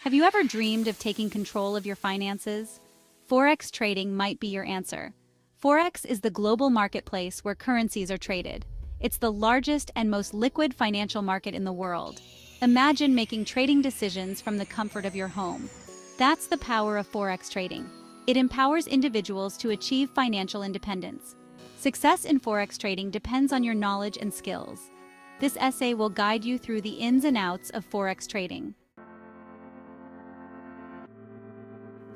Have you ever dreamed of taking control of your finances? Forex trading might be your answer. Forex is the global marketplace where currencies are traded. It's the largest and most liquid financial market in the world. Imagine making trading decisions from the comfort of your home. That's the power of Forex trading. It empowers individuals to achieve financial independence. Success in Forex trading depends on your knowledge and skills. This essay will guide you through the ins and outs of Forex trading.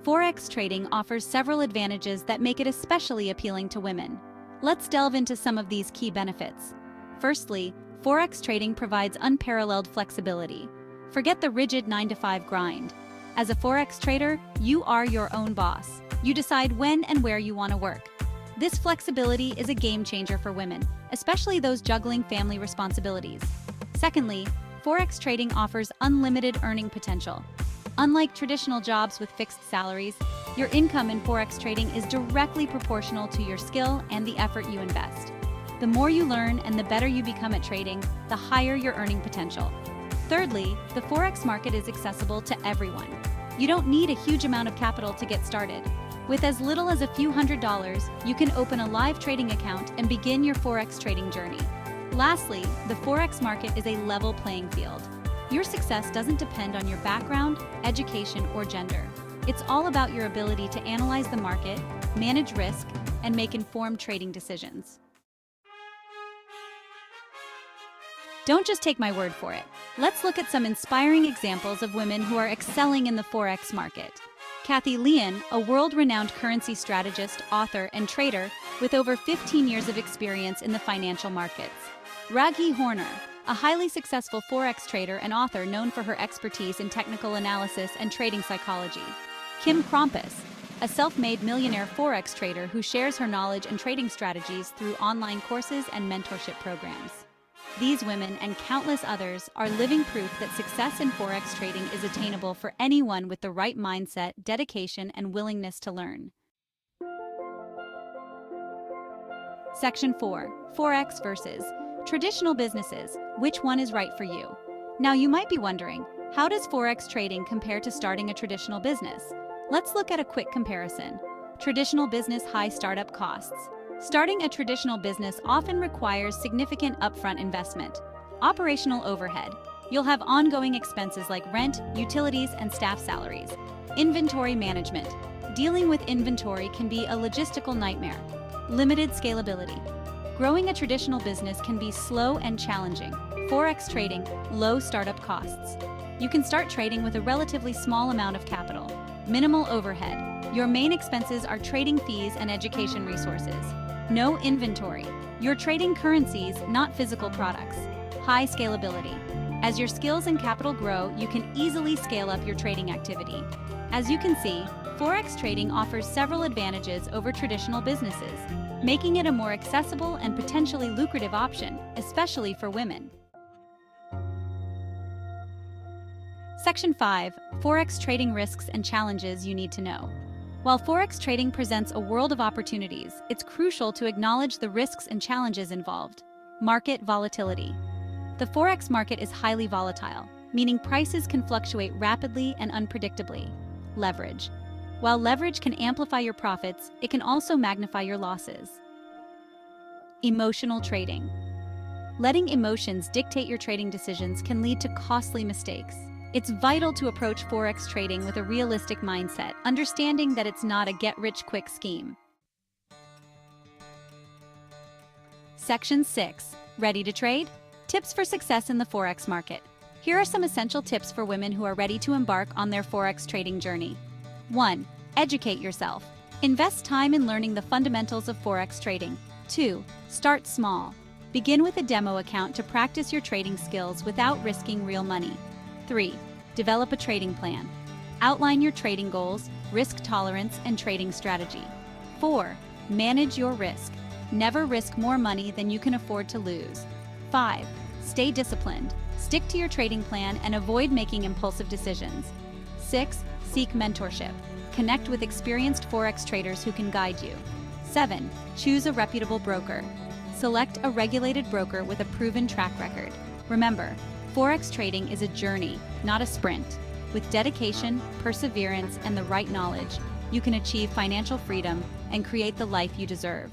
Forex trading offers several advantages that make it especially appealing to women. Let's delve into some of these key benefits. Firstly, Forex trading provides unparalleled flexibility. Forget the rigid 9-to-5 grind. As a Forex trader, you are your own boss. You decide when and where you want to work. This flexibility is a game changer for women, especially those juggling family responsibilities. Secondly, Forex trading offers unlimited earning potential. Unlike traditional jobs with fixed salaries, your income in Forex trading is directly proportional to your skill and the effort you invest. The more you learn and the better you become at trading, the higher your earning potential. Thirdly, the Forex market is accessible to everyone. You don't need a huge amount of capital to get started. With as little as a few $100s, you can open a live trading account and begin your Forex trading journey. Lastly, the Forex market is a level playing field. Your success doesn't depend on your background, education, or gender. It's all about your ability to analyze the market, manage risk, and make informed trading decisions. Don't just take my word for it. Let's look at some inspiring examples of women who are excelling in the Forex market. Kathy Leon, a world-renowned currency strategist, author, and trader with over 15 years of experience in the financial markets. Raghi Horner, a highly successful Forex trader and author known for her expertise in technical analysis and trading psychology. Kim Krompus, a self-made millionaire Forex trader who shares her knowledge and trading strategies through online courses and mentorship programs. These women and countless others are living proof that success in Forex trading is attainable for anyone with the right mindset, dedication, and willingness to learn. Section 4. Forex versus traditional businesses. Which one is right for you? Now you might be wondering, how does Forex trading compare to starting a traditional business? Let's look at a quick comparison. Traditional business: high startup costs. Starting a traditional business often requires significant upfront investment. Operational overhead. You'll have ongoing expenses like rent, utilities, and staff salaries. Inventory management. Dealing with inventory can be a logistical nightmare. Limited scalability. Growing a traditional business can be slow and challenging. Forex trading: low startup costs. You can start trading with a relatively small amount of capital. Minimal overhead. Your main expenses are trading fees and education resources. No inventory. You're trading currencies, not physical products. High scalability. As your skills and capital grow, you can easily scale up your trading activity. As you can see, Forex trading offers several advantages over traditional businesses, making it a more accessible and potentially lucrative option, especially for women. Section 5. Forex trading risks and challenges you need to know. While Forex trading presents a world of opportunities, it's crucial to acknowledge the risks and challenges involved. Market volatility. The Forex market is highly volatile, meaning prices can fluctuate rapidly and unpredictably. Leverage. While leverage can amplify your profits, it can also magnify your losses. Emotional trading. Letting emotions dictate your trading decisions can lead to costly mistakes. It's vital to approach Forex trading with a realistic mindset, understanding that it's not a get-rich-quick scheme. Section 6. Ready to trade? Tips for success in the Forex market. Here are some essential tips for women who are ready to embark on their Forex trading journey. 1. Educate yourself. Invest time in learning the fundamentals of Forex trading. 2. Start small. Begin with a demo account to practice your trading skills without risking real money. 3. Develop a trading plan. Outline your trading goals, risk tolerance, and trading strategy. 4. Manage your risk. Never risk more money than you can afford to lose. 5. Stay disciplined. Stick to your trading plan and avoid making impulsive decisions. 6. Seek mentorship. Connect with experienced Forex traders who can guide you. 7. Choose a reputable broker. Select a regulated broker with a proven track record. Remember, Forex trading is a journey, not a sprint. With dedication, perseverance, and the right knowledge, you can achieve financial freedom and create the life you deserve.